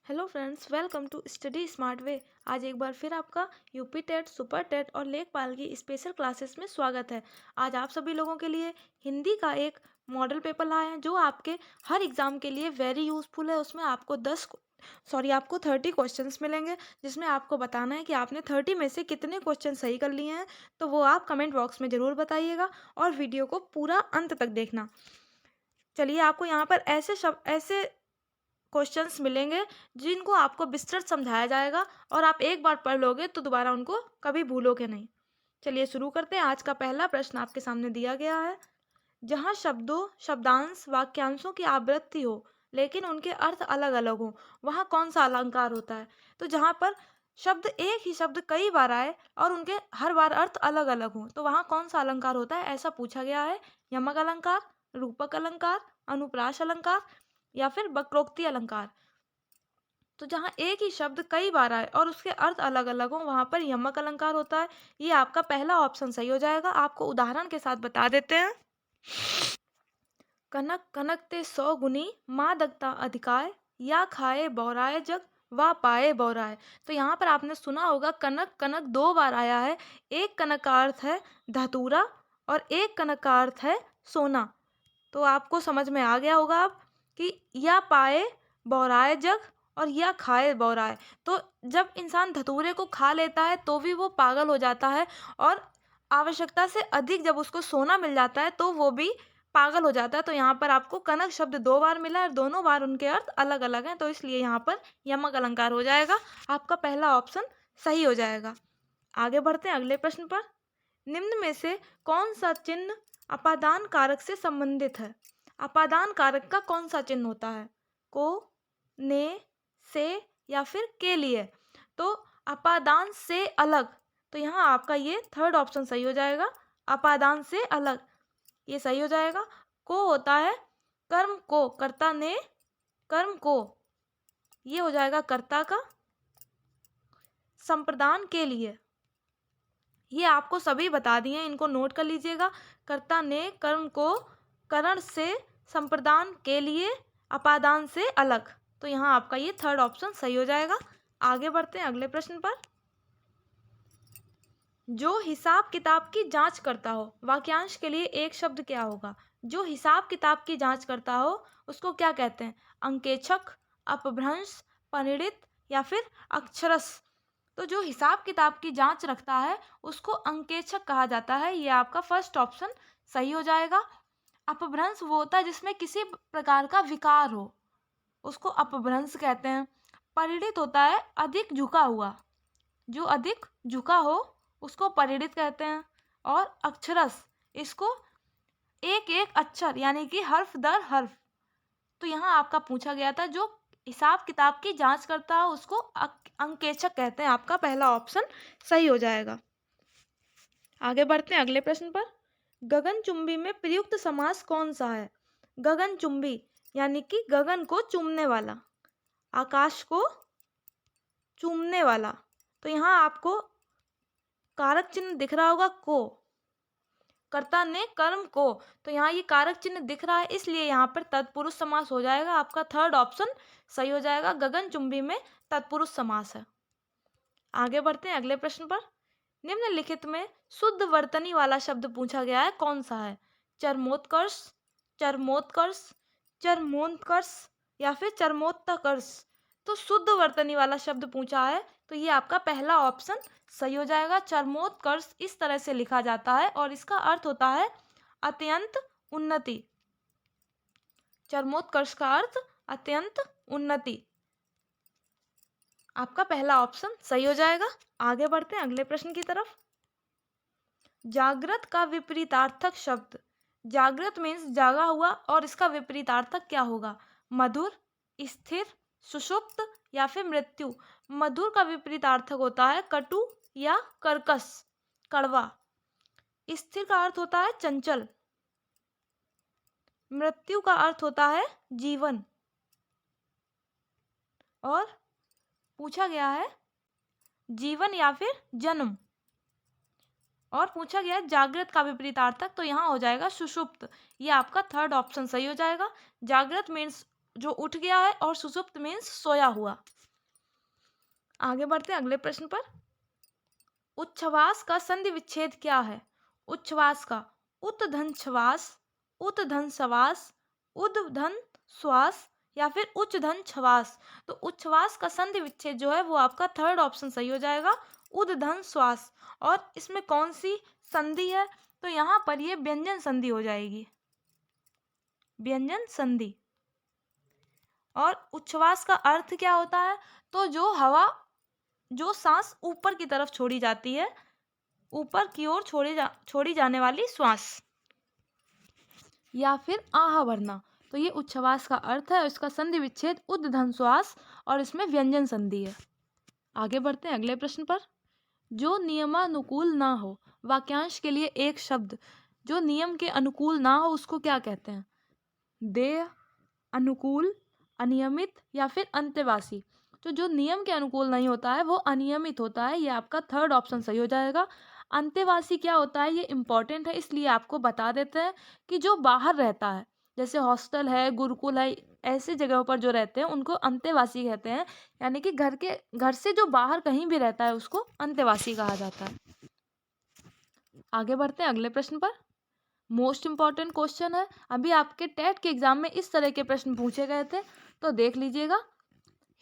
Hello friends, welcome to study smart way. आज एक बार फिर आपका यूपी टेट, सुपर टेट और लेखपाल की स्पेशल क्लासेस में स्वागत है। आज आप सभी लोगों के लिए हिंदी का एक मॉडल पेपर लाए हैं जो आपके हर एग्ज़ाम के लिए वेरी यूज़फुल है। उसमें आपको 30 क्वेश्चंस मिलेंगे, जिसमें आपको बताना है कि आपने 30 में से कितने क्वेश्चन सही कर लिए हैं। तो वो आप कमेंट बॉक्स में ज़रूर बताइएगा और वीडियो को पूरा अंत तक देखना। चलिए, आपको यहाँ पर ऐसे क्वेश्चंस मिलेंगे जिनको आपको विस्तृत समझाया जाएगा और आप एक बार पढ़ लोगे तो दोबारा उनको कभी भूलोगे नहीं। चलिए शुरू करते हैं। आज का पहला प्रश्न आपके सामने दिया गया है। जहाँ शब्दों, शब्दांश, वाक्यांशों की आवृत्ति हो लेकिन उनके अर्थ अलग अलग हो, वहाँ कौन सा अलंकार होता है? तो जहाँ पर एक ही शब्द कई बार आए और उनके हर बार अर्थ अलग अलग हो, तो वहाँ कौन सा अलंकार होता है, ऐसा पूछा गया है। यमक अलंकार, रूपक अलंकार, अनुप्रास अलंकार या फिर वक्रोक्ति अलंकार। तो जहाँ एक ही शब्द कई बार आए और उसके अर्थ अलग अलग हो, वहां पर यमक अलंकार होता है। ये आपका पहला ऑप्शन सही हो जाएगा। आपको उदाहरण के साथ बता देते हैं। कनक कनक ते 100 गुनी, माँ दगता अधिकाय, या खाए बौराए जग, वा पाए बौराए। तो यहाँ पर आपने सुना होगा कनक कनक 2 बार आया है। एक कनक का अर्थ है धतूरा और एक कनक का अर्थ है सोना। तो आपको समझ में आ गया होगा अब कि या पाए बौराए जग और या खाए बौराए। तो जब इंसान धतूरे को खा लेता है तो भी वो पागल हो जाता है, और आवश्यकता से अधिक जब उसको सोना मिल जाता है तो वो भी पागल हो जाता है। तो यहाँ पर आपको कनक शब्द 2 बार मिला है और दोनों बार उनके अर्थ अलग अलग हैं, तो इसलिए यहाँ पर यमक अलंकार हो जाएगा। आपका पहला ऑप्शन सही हो जाएगा। आगे बढ़ते हैं अगले प्रश्न पर। निम्न में से कौन सा चिन्ह अपादान कारक से संबंधित है? अपादान कारक का कौन सा चिन्ह होता है? को, ने, से या फिर के लिए? तो अपादान से अलग, तो यहाँ आपका ये थर्ड ऑप्शन सही हो जाएगा। अपादान से अलग ये सही हो जाएगा। को होता है कर्म को, कर्ता ने कर्म को, ये हो जाएगा कर्ता का। संप्रदान के लिए, ये आपको सभी बता दिए, इनको नोट कर लीजिएगा। कर्ता ने कर्म को, करण से, संप्रदान के लिए, अपादान से अलग। तो यहाँ आपका ये थर्ड ऑप्शन सही हो जाएगा। आगे बढ़ते हैं अगले प्रश्न पर। जो हिसाब किताब की जांच करता हो, वाक्यांश के लिए एक शब्द क्या होगा? जो हिसाब किताब की जांच करता हो उसको क्या कहते हैं? अंकेक्षक, अपभ्रंश, परिणित या फिर अक्षरस? तो जो हिसाब किताब की जांच रखता है उसको अंकेक्षक कहा जाता है। ये आपका फर्स्ट ऑप्शन सही हो जाएगा। अपभ्रंश वो होता है जिसमें किसी प्रकार का विकार हो, उसको अपभ्रंश कहते हैं। परिणित होता है अधिक झुका हुआ, जो अधिक झुका हो उसको परिणित कहते हैं। और अक्षरस, इसको एक एक अक्षर यानी कि हर्फ दर हर्फ। तो यहाँ आपका पूछा गया था जो हिसाब किताब की जांच करता है उसको अंकेक्षक कहते हैं। आपका पहला ऑप्शन सही हो जाएगा। आगे बढ़ते हैं अगले प्रश्न पर। गगनचुंबी में प्रयुक्त समास कौन सा है? गगनचुंबी यानी कि गगन को चूमने वाला, आकाश को चूमने वाला। तो यहाँ आपको कारक चिन्ह दिख रहा होगा को, कर्ता ने कर्म को, तो यहाँ ये कारक चिन्ह दिख रहा है, इसलिए यहाँ पर तत्पुरुष समास हो जाएगा। आपका थर्ड ऑप्शन सही हो जाएगा। गगनचुंबी में तत्पुरुष समास है। आगे बढ़ते हैं अगले प्रश्न पर। निम्नलिखित में शुद्ध वर्तनी वाला शब्द पूछा गया है, कौन सा है? चरमोत्कर्ष, चरमोत्कर्ष, चरमोत्कर्ष या फिर चरमोत्कर्ष? तो शुद्ध वर्तनी वाला शब्द पूछा है, तो ये आपका पहला ऑप्शन सही हो जाएगा। चरमोत्कर्ष इस तरह से लिखा जाता है और इसका अर्थ होता है अत्यंत उन्नति। चरमोत्कर्ष का अर्थ अत्यंत उन्नति। आपका पहला ऑप्शन सही हो जाएगा। आगे बढ़ते हैं अगले प्रश्न की तरफ। जागृत का विपरीतार्थक शब्द, जागृत मीन्स जागा हुआ, और इसका विपरीतार्थक क्या होगा? मधुर, स्थिर, सुषुप्त या फिर मृत्यु? मधुर का विपरीतार्थक होता है कटु या कर्कश, कड़वा। स्थिर का अर्थ होता है चंचल। मृत्यु का अर्थ होता है जीवन। और पूछा गया है जीवन या फिर जन्म। और पूछा गया जागृत का विपरीतार्थक, तो यहाँ हो जाएगा सुषुप्त। ये आपका थर्ड ऑप्शन सही हो जाएगा। जागृत मीन्स जो उठ गया है और सुषुप्त मीन्स सोया हुआ। आगे बढ़ते हैं अगले प्रश्न पर। उच्छ्वास का संधि विच्छेद क्या है? उच्छ्वास का उद्धन श्वास, उद्धन श्वास, उद्धन श्वास या फिर उच्चधन श्वास। तो उच्छ्वास का संधि विच्छेद जो है वो आपका थर्ड ऑप्शन सही हो जाएगा, उद्धन श्वास। और इसमें कौन सी संधि है? तो यहाँ पर ये व्यंजन संधि हो जाएगी, व्यंजन संधि। और उच्छ्वास का अर्थ क्या होता है? तो जो सांस ऊपर की तरफ छोड़ी जाती है, ऊपर की ओर छोड़ी जाने वाली श्वास, या फिर आह भरना। तो ये उच्छ्वास का अर्थ है। इसका संधि विच्छेद उद्धन श्वास और इसमें व्यंजन संधि है। आगे बढ़ते हैं अगले प्रश्न पर। जो नियमानुकूल ना हो, वाक्यांश के लिए एक शब्द जो नियम के अनुकूल ना हो उसको क्या कहते हैं? देय, अनुकूल, अनियमित या फिर अंतेवासी। तो जो नियम के अनुकूल नहीं होता है वो अनियमित होता है, ये आपका थर्ड ऑप्शन सही हो जाएगा। अंतेवासी क्या होता है ये इम्पॉर्टेंट है, इसलिए आपको बता देते हैं कि जो बाहर रहता है, जैसे हॉस्टल है, गुरुकुल है, ऐसी जगहों पर जो रहते हैं उनको अंतेवासी कहते हैं। यानी कि घर से जो बाहर कहीं भी रहता है उसको अंतेवासी कहा जाता है। आगे बढ़ते हैं अगले प्रश्न पर। मोस्ट इम्पॉर्टेंट क्वेश्चन है, अभी आपके टेट के एग्जाम में इस तरह के प्रश्न पूछे गए थे, तो देख लीजिएगा।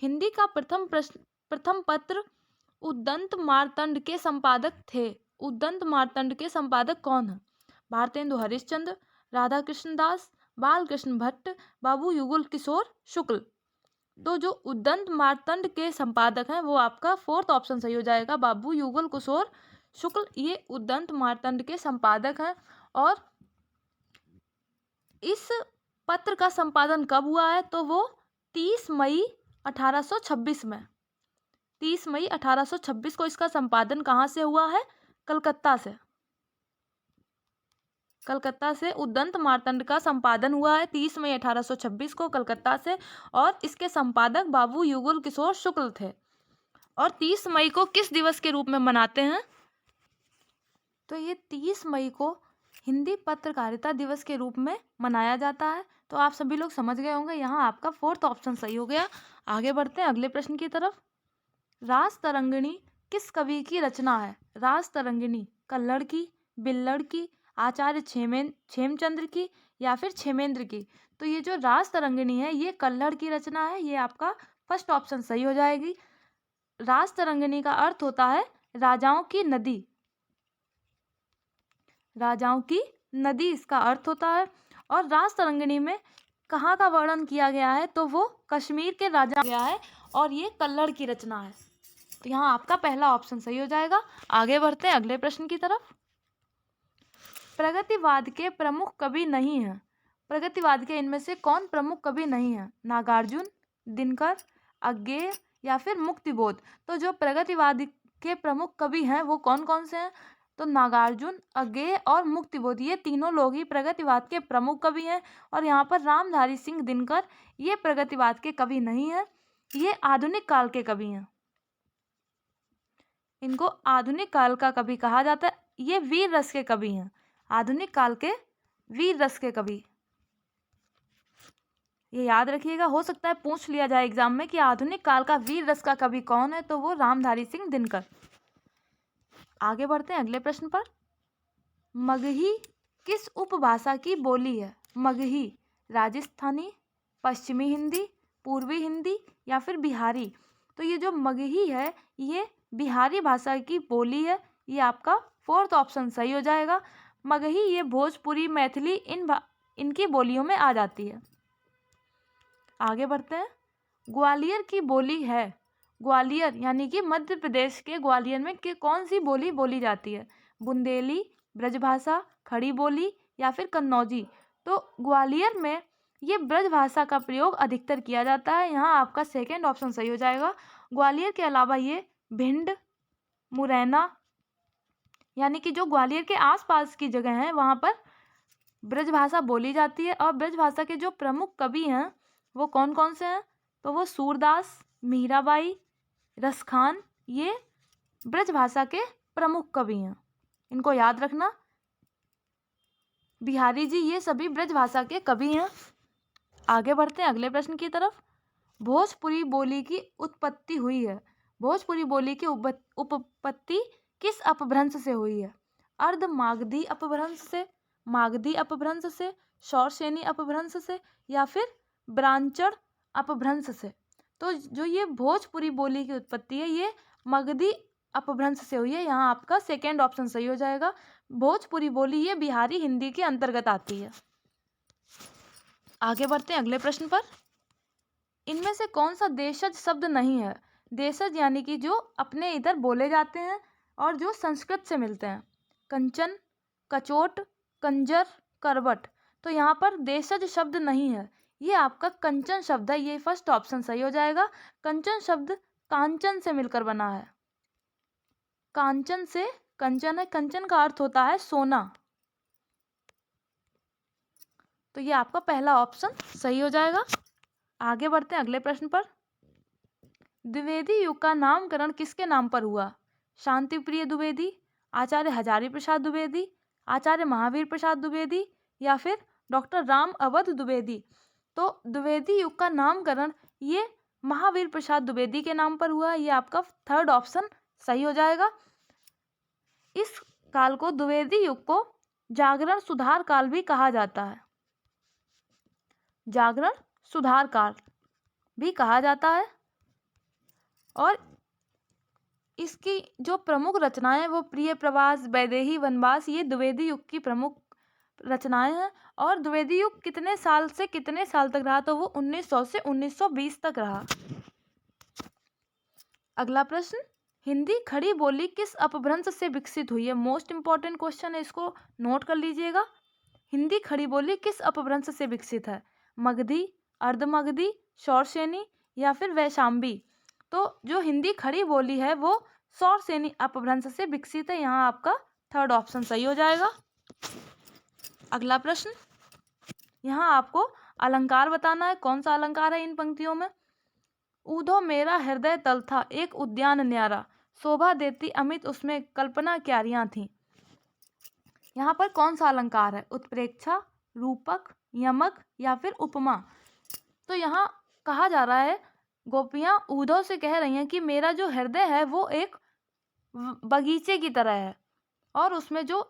हिंदी का प्रथम पत्र उद्दंत मार्तंड के संपादक थे। उद्दंत मार्तंड के संपादक कौन है? भारतेंदु हरिश्चंद्र, राधा कृष्ण दास, बालकृष्ण भट्ट, बाबू युगल किशोर शुक्ल। तो जो उद्दंत मार्तंड के संपादक हैं वो आपका फोर्थ ऑप्शन सही हो जाएगा, बाबू युगल किशोर शुक्ल। ये उद्दंत मार्तंड के संपादक हैं। और इस पत्र का संपादन कब हुआ है? तो वो 30 मई 1826 में, 30 मई 1826 को इसका संपादन कहाँ से हुआ है? कलकत्ता से। कलकत्ता से उद्दंत मार्तंड का संपादन हुआ है 30 मई 1826 को कलकत्ता से। और इसके संपादक बाबू युगल किशोर शुक्ल थे। और 30 मई को किस दिवस के रूप में मनाते हैं? तो ये 30 मई को हिंदी पत्रकारिता दिवस के रूप में मनाया जाता है। तो आप सभी लोग समझ गए होंगे, यहाँ आपका फोर्थ ऑप्शन सही हो गया। आगे बढ़ते हैं अगले प्रश्न की तरफ। रास तरंगिणी किस कवि की रचना है? रास तरंगिणी कल्लड़ की, बिल्लड़ की, आचार्य क्षेमचंद्र की या फिर क्षेमेंद्र की। तो ये जो रास तरंगिणी है ये कल्लड़ की रचना है, ये आपका फर्स्ट ऑप्शन सही हो जाएगी। रास तरंगिणी का अर्थ होता है राजाओं की नदी, राजाओं की नदी इसका अर्थ होता है। और रास तरंगिणी में कहाँ का वर्णन किया गया है? तो वो कश्मीर के राजा गया है और ये कल्लड़ की रचना है। तो यहाँ आपका पहला ऑप्शन सही हो जाएगा। आगे बढ़ते हैं अगले प्रश्न की तरफ। प्रगतिवाद के प्रमुख कवि नहीं है। प्रगतिवाद के इनमें से कौन प्रमुख कवि नहीं है? नागार्जुन, दिनकर, अज्ञेय या फिर मुक्तिबोध। तो जो प्रगतिवाद के प्रमुख कवि हैं वो कौन कौन से हैं? तो नागार्जुन, अज्ञेय और मुक्तिबोध, ये तीनों लोग ही प्रगतिवाद के प्रमुख कवि हैं। और यहाँ पर रामधारी सिंह दिनकर ये प्रगतिवाद के कवि नहीं है, ये आधुनिक काल के कवि हैं। इनको आधुनिक काल का कवि कहा जाता है। ये वीर रस के कवि हैं, आधुनिक काल के वीर रस के कवि। ये याद रखिएगा, हो सकता है पूछ लिया जाए एग्जाम में कि आधुनिक काल का वीर रस का कवि कौन है, तो वो रामधारी सिंह दिनकर। आगे बढ़ते हैं अगले प्रश्न पर। मगही किस उपभाषा की बोली है? मगही राजस्थानी, पश्चिमी हिंदी, पूर्वी हिंदी या फिर बिहारी। तो ये जो मगही है ये बिहारी भाषा की बोली है, ये आपका फोर्थ ऑप्शन सही हो जाएगा। मगही ये भोजपुरी, मैथिली इनकी बोलियों में आ जाती है। आगे बढ़ते हैं। ग्वालियर की बोली है। ग्वालियर यानी कि मध्य प्रदेश के ग्वालियर में कौन सी बोली बोली जाती है? बुंदेली, ब्रजभाषा, खड़ी बोली या फिर कन्नौजी। तो ग्वालियर में ये ब्रजभाषा का प्रयोग अधिकतर किया जाता है, यहाँ आपका सेकंड ऑप्शन सही हो जाएगा। ग्वालियर के अलावा ये भिंड, मुरैना यानी कि जो ग्वालियर के आसपास की जगह हैं वहाँ पर ब्रजभाषा बोली जाती है। और ब्रजभाषा के जो प्रमुख कवि हैं वो कौन कौन से हैं? तो वो सूरदास, मीराबाई, रसखान, ये ब्रजभाषा के प्रमुख कवि हैं, इनको याद रखना। बिहारी जी ये सभी ब्रजभाषा के कवि हैं। आगे बढ़ते हैं अगले प्रश्न की तरफ। भोजपुरी बोली की उत्पत्ति हुई है। भोजपुरी बोली की उपपत्ति किस अपभ्रंश से हुई है? अर्ध मागधी अपभ्रंश से, मागधी अपभ्रंश से, शौरसेनी अपभ्रंश से, या फिर ब्राह्मण अपभ्रंश से? तो जो ये भोजपुरी बोली की उत्पत्ति है ये मगधी अपभ्रंश से हुई है। यहाँ आपका सेकेंड ऑप्शन सही हो जाएगा। भोजपुरी बोली ये बिहारी हिंदी के अंतर्गत आती है। आगे बढ़ते हैं अगले प्रश्न पर। इनमें से कौन सा देशज शब्द नहीं है? देशज यानी कि जो अपने इधर बोले जाते हैं और जो संस्कृत से मिलते हैं। कंचन, कचोट, कंजर, करवट। तो यहाँ पर देशज शब्द नहीं है, ये आपका कंचन शब्द है। ये फर्स्ट ऑप्शन सही हो जाएगा। कंचन शब्द कांचन से मिलकर बना है। कांचन से कंचन है, कंचन का अर्थ होता है सोना। तो ये आपका पहला ऑप्शन सही हो जाएगा। आगे बढ़ते हैं अगले प्रश्न पर। द्विवेदी युग का नामकरण किसके नाम पर हुआ? शांति प्रिय द्विवेदी, आचार्य हजारी प्रसाद द्विवेदी, आचार्य महावीर प्रसाद द्विवेदी, या फिर डॉक्टर राम अवध द्विवेदी? तो द्विवेदी युग का नामकरण ये महावीर प्रसाद द्विवेदी के नाम पर हुआ। ये आपका थर्ड ऑप्शन सही हो जाएगा। इस काल को द्विवेदी युग को जागरण सुधार काल भी कहा जाता है। जागरण सुधार काल भी कहा जाता है। और इसकी जो प्रमुख रचनाएं हैं वो प्रिय प्रवास, वैदेही वनवास, ये द्विवेदी युग की प्रमुख रचनाएं हैं। और द्विवेदी युग कितने साल से कितने साल तक रहा? तो वो 1900 से 1920 तक रहा। अगला प्रश्न, हिंदी खड़ी बोली किस अपभ्रंश से विकसित हुई है? मोस्ट इंपॉर्टेंट क्वेश्चन है, इसको नोट कर लीजिएगा। हिंदी खड़ी बोली किस अपभ्रंश से विकसित है? मगधी, अर्धमगधी, शौरसेनी, या फिर वैशांबी? तो जो हिंदी खड़ी बोली है वो शौरसेनी अपभ्रंश से विकसित है। यहाँ आपका थर्ड ऑप्शन सही हो जाएगा। अगला प्रश्न, यहाँ आपको अलंकार बताना है। कौन सा अलंकार है इन पंक्तियों में? ऊधो मेरा हृदय तल था, एक उद्यान न्यारा, शोभा देती अमित उसमें कल्पना क्यारियां थी। यहाँ पर कौन सा अलंकार है? उत्प्रेक्षा, रूपक, यमक, या फिर उपमा? तो यहाँ कहा जा रहा है गोपियाँ ऊधव से कह रही हैं कि मेरा जो हृदय है वो एक बगीचे की तरह है और उसमें जो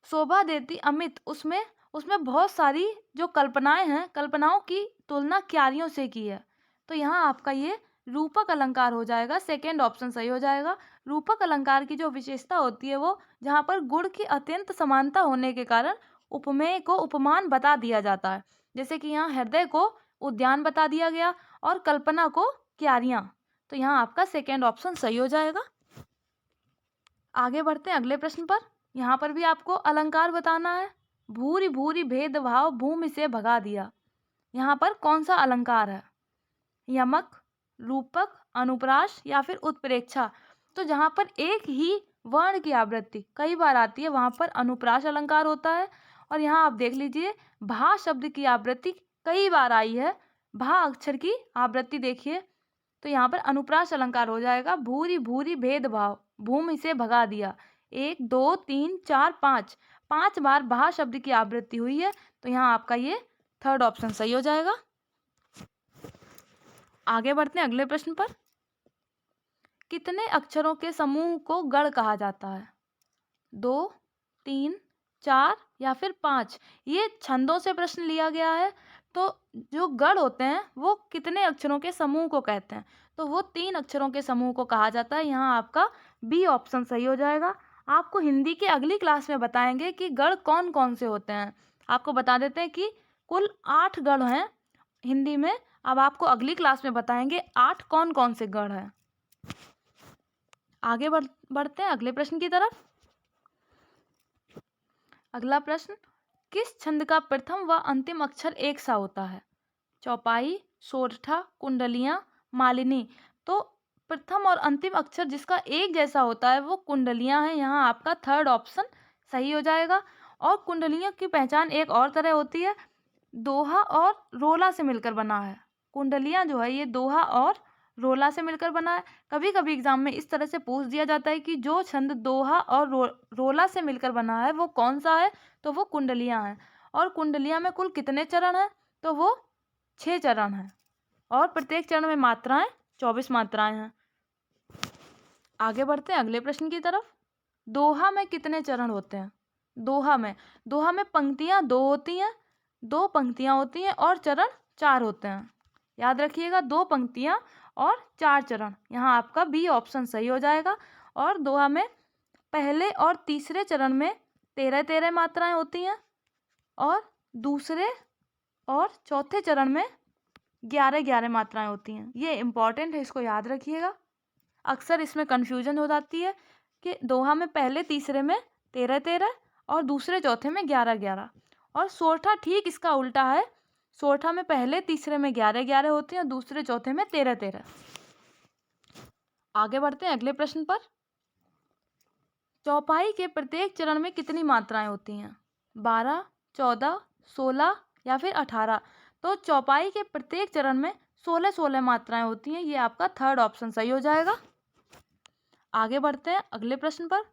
शोभा देती अमित, उसमें बहुत सारी जो कल्पनाएं हैं, कल्पनाओं की तुलना क्यारियों से की है। तो यहाँ आपका ये रूपक अलंकार हो जाएगा। सेकेंड ऑप्शन सही हो जाएगा। रूपक अलंकार की जो विशेषता होती है वो जहाँ पर गुण की अत्यंत समानता होने के कारण उपमेय को उपमान बता दिया जाता है। जैसे कि यहाँ हृदय को उद्यान बता दिया गया और कल्पना को क्यारियां। तो यहाँ आपका सेकेंड ऑप्शन सही हो जाएगा। आगे बढ़ते हैं अगले प्रश्न पर। यहाँ पर भी आपको अलंकार बताना है। भूरि भूरि भेदभाव भूमि से भगा दिया। यहाँ पर कौन सा अलंकार है? यमक, रूपक, अनुप्रास, या फिर उत्प्रेक्षा? तो जहाँ पर एक ही वर्ण की आवृत्ति कई बार आती है वहाँ पर अनुप्रास अलंकार होता है। और यहाँ आप देख लीजिए भा शब्द की आवृत्ति कई बार आई है। भा अक्षर की आवृत्ति देखिए, तो यहाँ पर अनुप्रास अलंकार हो जाएगा। भूरि भूरि भेदभाव भूमि से भगा दिया। 1 2 3 4 5 बार भा शब्द की आवृत्ति हुई है। तो यहाँ आपका ये थर्ड ऑप्शन सही हो जाएगा। आगे बढ़ते हैं अगले प्रश्न पर। कितने अक्षरों के समूह को गढ़ कहा जाता है? 2, 3, 4 या फिर 5? ये छंदों से प्रश्न लिया गया है। तो जो गढ़ होते हैं वो कितने अक्षरों के समूह को कहते हैं? तो वो 3 अक्षरों के समूह को कहा जाता है। यहाँ आपका बी ऑप्शन सही हो जाएगा। आपको हिंदी की अगली क्लास में बताएंगे कि गढ़ कौन कौन से होते हैं। आपको बता देते हैं कि कुल 8 गढ़ हैं हिंदी में। अब आपको अगली क्लास में बताएंगे 8 कौन कौन से गढ़ हैं। आगे बढ़ते हैं अगले प्रश्न की तरफ। अगला प्रश्न, किस छंद का प्रथम व अंतिम अक्षर एक सा होता है? चौपाई, सोरठा, कुंडलियां, मालिनी? तो प्रथम और अंतिम अक्षर जिसका एक जैसा होता है वो कुंडलियां हैं। यहाँ आपका थर्ड ऑप्शन सही हो जाएगा। और कुंडलियों की पहचान एक और तरह होती है, दोहा और रोला से मिलकर बना है। कुंडलियां जो है ये दोहा और रोला से मिलकर बना है। कभी कभी एग्जाम में इस तरह से पूछ दिया जाता है कि जो छंद दोहा और रोला से मिलकर बना है वो कौन सा है? तो वो कुंडलियां हैं। और कुंडलियां में कुल कितने चरण हैं? तो वो 6 चरण हैं और प्रत्येक चरण में मात्राएं 24 मात्राएं हैं। आगे बढ़ते हैं अगले प्रश्न की तरफ। दोहा में कितने चरण होते हैं? दोहा में पंक्तियां 2 होती हैं, 2 पंक्तियां होती हैं और चरण 4 होते हैं। याद रखिएगा, 2 पंक्तियां और 4 चरण। यहाँ आपका बी ऑप्शन सही हो जाएगा। और दोहा में पहले और तीसरे चरण में 13-13 मात्राएं होती हैं और दूसरे और चौथे चरण में 11-11 मात्राएं होती हैं। ये इम्पॉर्टेंट है, इसको याद रखिएगा। अक्सर इसमें कन्फ्यूजन हो जाती है कि दोहा में पहले तीसरे में 13-13 और दूसरे चौथे में 11-11, और सोरठा ठीक इसका उल्टा है। सोरठा में पहले तीसरे में 11-11 होती हैं और दूसरे चौथे में 13-13। आगे बढ़ते हैं अगले प्रश्न पर। चौपाई के प्रत्येक चरण में कितनी मात्राएं होती हैं? 12, 14, 16 या फिर 18? तो चौपाई के प्रत्येक चरण में 16-16 मात्राएं होती हैं। ये आपका थर्ड ऑप्शन सही हो जाएगा। आगे बढ़ते हैं अगले प्रश्न पर।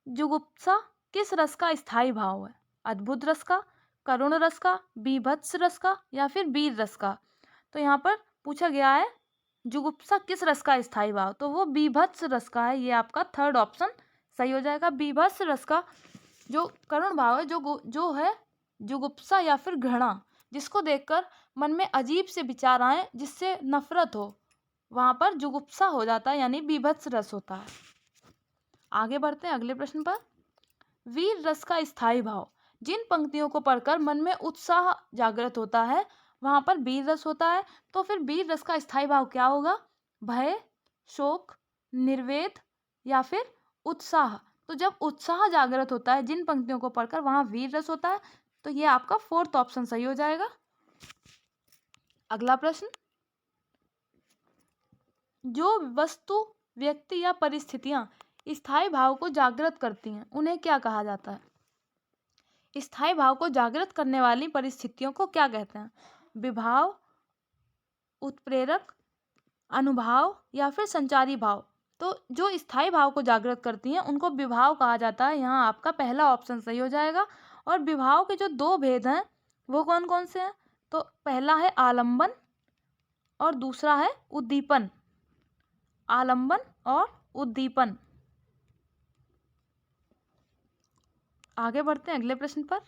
जुगुप्सा किस रस का स्थायी भाव है? अद्भुत रस का, करुण रस का, बीभत्स रस का या फिर वीर रस का? तो यहाँ पर पूछा गया है जुगुप्सा किस रस का स्थायी भाव, तो वो बीभत्स रस का है। ये आपका थर्ड ऑप्शन सही हो जाएगा। बीभत्स रस का जो करुण भाव है, जो है जुगुप्सा या फिर घृणा, जिसको देखकर मन में अजीब से विचार आए, जिससे नफरत हो, वहां पर जुगुप्सा हो जाता है, यानी बीभत्स रस होता है। आगे बढ़ते हैं अगले प्रश्न पर। वीर रस का स्थायी भाव, जिन पंक्तियों को पढ़कर मन में उत्साह जागृत होता है वहां पर वीर रस होता है। तो फिर वीर रस का स्थायी भाव क्या होगा? भय, शोक, निर्वेद या फिर उत्साह? तो जब उत्साह जागृत होता है जिन पंक्तियों को पढ़कर, वहां वीर रस होता है। तो ये आपका फोर्थ ऑप्शन सही हो जाएगा। अगला प्रश्न। जो वस्तु, व्यक्ति या परिस्थितियां स्थायी भाव को जागृत करती हैं, उन्हें क्या कहा जाता है? स्थायी भाव को जागृत करने वाली परिस्थितियों को क्या कहते हैं? विभाव, उत्प्रेरक, अनुभाव या फिर संचारी भाव? तो जो स्थायी भाव को जागृत करती हैं उनको विभाव कहा जाता है। यहाँ आपका पहला ऑप्शन सही हो जाएगा। और विभाव के जो 2 भेद हैं वो कौन कौन से हैं? तो पहला है आलंबन और दूसरा है उद्दीपन। आलंबन और उद्दीपन। आगे बढ़ते हैं अगले प्रश्न पर।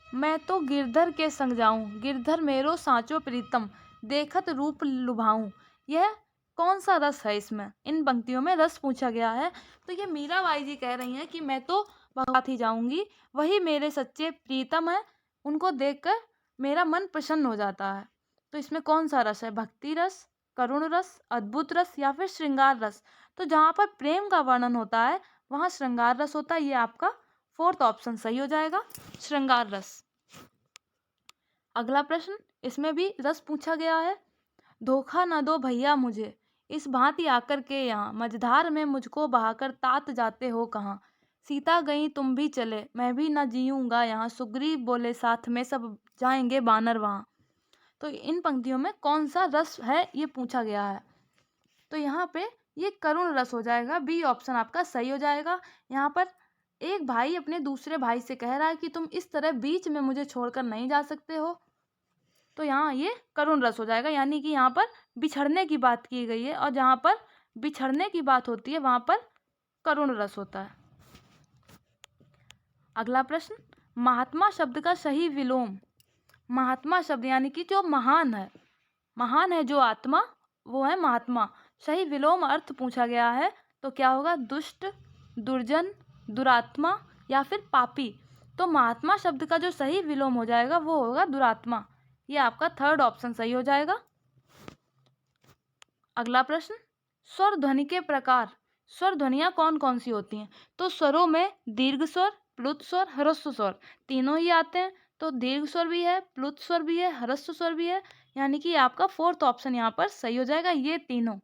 मैं तो गिरधर के संग जाऊं, गिरधर मेरो साँचो प्रीतम, देखत रूप लुभाऊं। यह कौन सा रस है? इसमें इन पंक्तियों में रस पूछा गया है। तो ये मीराबाई जी कह रही हैं कि मैं तो भगवत ही जाऊंगी, वही मेरे सच्चे प्रीतम है, उनको देखकर मेरा मन प्रसन्न हो जाता है। तो इसमें कौन सा रस है? भक्ति रस, करुण रस, अद्भुत रस या फिर श्रृंगार रस? तो जहाँ पर प्रेम का वर्णन होता है वहाँ श्रृंगार रस होता है। ये आपका फोर्थ ऑप्शन सही हो जाएगा, श्रृंगार रस। अगला प्रश्न, इसमें भी रस पूछा गया है। धोखा न दो भैया मुझे, इस भांति आकर के यहाँ, मझधार में मुझको बहाकर तात जाते हो कहाँ? सीता गई तुम भी चले, मैं भी न जीऊँगा यहाँ, सुग्रीव बोले साथ में सब जाएंगे बानर वहाँ। तो इन पंक्तियों में कौन सा रस है ये पूछा गया है। तो यहाँ पे ये करुण रस हो जाएगा। बी ऑप्शन आपका सही हो जाएगा। यहाँ पर एक भाई अपने दूसरे भाई से कह रहा है कि तुम इस तरह बीच में मुझे छोड़कर नहीं जा सकते हो। तो यहाँ ये करुण रस हो जाएगा, यानी कि यहाँ पर बिछड़ने की बात की गई है, और जहाँ पर बिछड़ने की बात होती है वहाँ पर करुण रस होता है। अगला प्रश्न, महात्मा शब्द का सही विलोम। महात्मा शब्द यानी कि जो महान है जो आत्मा, वो है महात्मा। सही विलोम अर्थ पूछा गया है, तो क्या होगा? दुष्ट, दुर्जन, दुरात्मा या फिर पापी? तो महात्मा शब्द का जो सही विलोम हो जाएगा वो होगा दुरात्मा। ये आपका थर्ड ऑप्शन सही हो जाएगा। अगला प्रश्न, स्वर ध्वनि के प्रकार। स्वर ध्वनियाँ कौन कौन सी होती हैं? तो स्वरों में दीर्घ स्वर, प्लुत स्वर, ह्रस्व स्वर तीनों ही आते हैं। तो दीर्घ स्वर भी है, प्लुत स्वर भी है, ह्रस्व स्वर भी है, यानी कि आपका फोर्थ ऑप्शन यहाँ पर सही हो जाएगा, ये तीनों।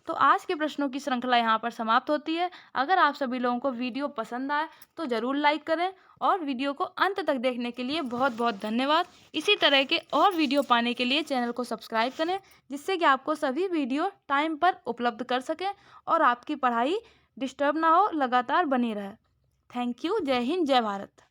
तो आज के प्रश्नों की श्रृंखला यहाँ पर समाप्त होती है। अगर आप सभी लोगों को वीडियो पसंद आए तो ज़रूर लाइक करें, और वीडियो को अंत तक देखने के लिए बहुत बहुत धन्यवाद। इसी तरह के और वीडियो पाने के लिए चैनल को सब्सक्राइब करें, जिससे कि आपको सभी वीडियो टाइम पर उपलब्ध कर सकें और आपकी पढ़ाई डिस्टर्ब ना हो, लगातार बनी रहे। Thank you. जय हिंद, जय भारत।